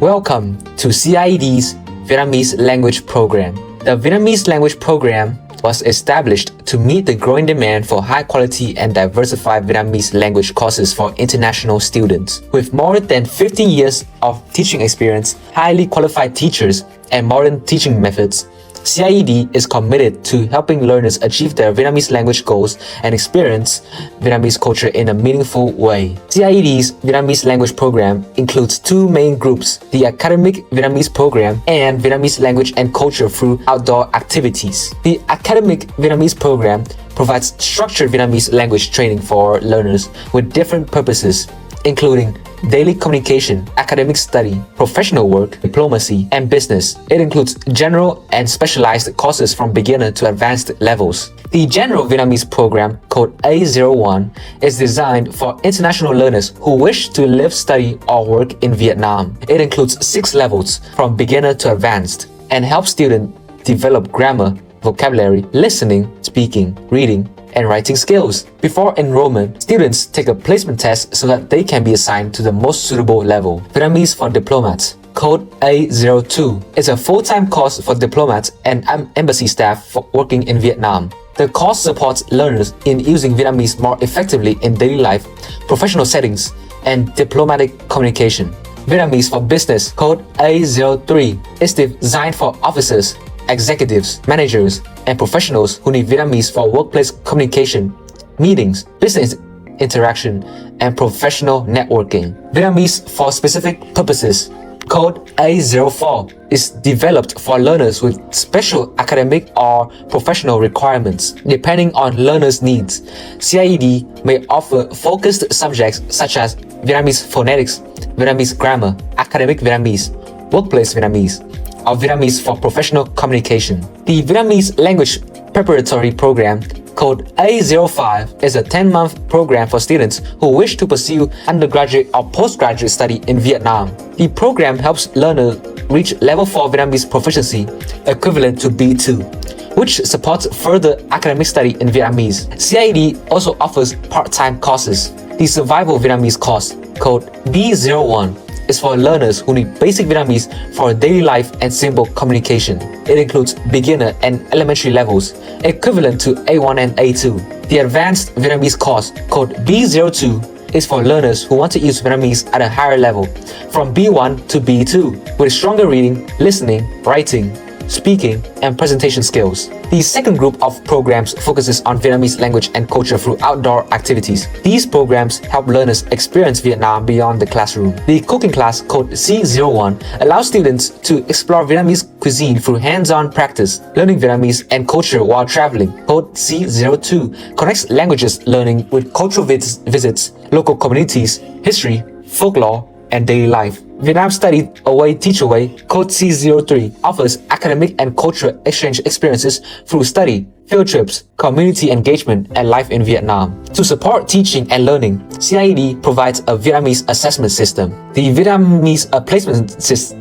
Welcome to CIED's Vietnamese language program. The Vietnamese language program was established to meet the growing demand for high-quality and diversified Vietnamese language courses for international students. With more than 15 years of teaching experience, highly qualified teachers, and modern teaching methods, CIED is committed to helping learners achieve their Vietnamese language goals and experience Vietnamese culture in a meaningful way. CIED's Vietnamese language program includes two main groups: the academic Vietnamese program and Vietnamese language and culture through outdoor activities. The academic Vietnamese program provides structured Vietnamese language training for learners with different purposes, including daily communication, academic study, professional work, diplomacy, and business. It includes general and specialized courses from beginner to advanced levels. The General Vietnamese program, code A01, is designed for international learners who wish to live, study, or work in Vietnam. It includes 6 levels from beginner to advanced and helps students develop grammar, vocabulary, listening, speaking, reading, and writing skills. Before enrollment, students take a placement test so that they can be assigned to the most suitable level. Vietnamese for diplomats, code A02, is a full-time course for diplomats and embassy staff for working in Vietnam. The course supports learners in using Vietnamese more effectively in daily life, professional settings, and diplomatic communication. Vietnamese for business, code A03, is designed for officers, executives, managers, and professionals who need Vietnamese for workplace communication, meetings, business interaction, and professional networking. Vietnamese for specific purposes, code A04, is developed for learners with special academic or professional requirements. Depending on learners' needs, CIED may offer focused subjects such as Vietnamese phonetics, Vietnamese grammar, academic Vietnamese, workplace Vietnamese, or Vietnamese for professional communication. The Vietnamese language preparatory program, code A05, is a 10-month program for students who wish to pursue undergraduate or postgraduate study in Vietnam. The program helps learners reach level 4 Vietnamese proficiency, equivalent to B2, which supports further academic study in Vietnamese. CIED also offers part-time courses. The Survival Vietnamese course, code B01, is for learners who need basic Vietnamese for daily life and simple communication. It includes beginner and elementary levels, equivalent to A1 and A2. The Advanced Vietnamese course, code B02, is for learners who want to use Vietnamese at a higher level, from B1 to B2, with stronger reading, listening, writing, speaking, and presentation skills. The second group of programs focuses on Vietnamese language and culture through outdoor activities. These programs help learners experience Vietnam beyond the classroom. The cooking class, code C01, allows students to explore Vietnamese cuisine through hands-on practice, learning Vietnamese and culture while traveling. Code C02 connects languages learning with cultural visits, local communities, history, folklore, and daily life. Vietnam Study Away Teach Away, code C03, offers academic and cultural exchange experiences through study, field trips, community engagement, and life in Vietnam. To support teaching and learning, CIED provides a Vietnamese assessment system. The Vietnamese placement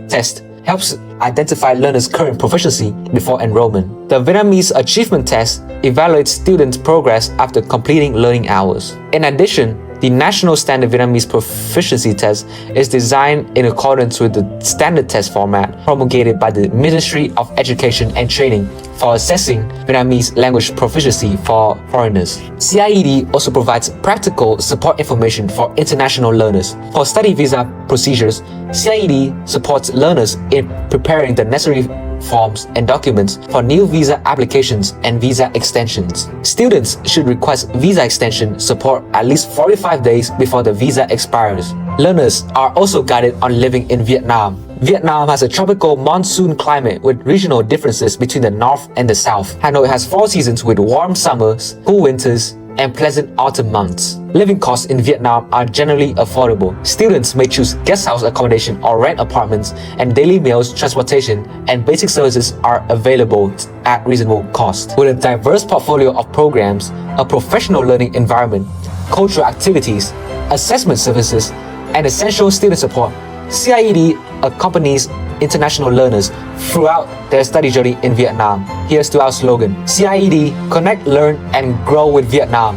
test helps identify learners' current proficiency before enrollment. The Vietnamese Achievement Test evaluates students' progress after completing learning hours. In addition, the National Standard Vietnamese Proficiency Test is designed in accordance with the standard test format promulgated by the Ministry of Education and Training for assessing Vietnamese language proficiency for foreigners. CIED also provides practical support information for international learners. For study visa procedures, CIED supports learners in preparing the necessary forms and documents for new visa applications and visa extensions. Students should request visa extension support at least 45 days before the visa expires. Learners are also guided on living in Vietnam. Vietnam has a tropical monsoon climate with regional differences between the north and the south. Hanoi has 4 seasons with warm summers, cool winters, and pleasant autumn months. Living costs in Vietnam are generally affordable. Students may choose guest house accommodation or rent apartments, and daily meals, transportation, and basic services are available at reasonable cost. With a diverse portfolio of programs, a professional learning environment, cultural activities, assessment services, and essential student support, CIED accompanies international learners throughout their study journey in Vietnam. Here's to our slogan: CIED, connect, learn, and grow with Vietnam.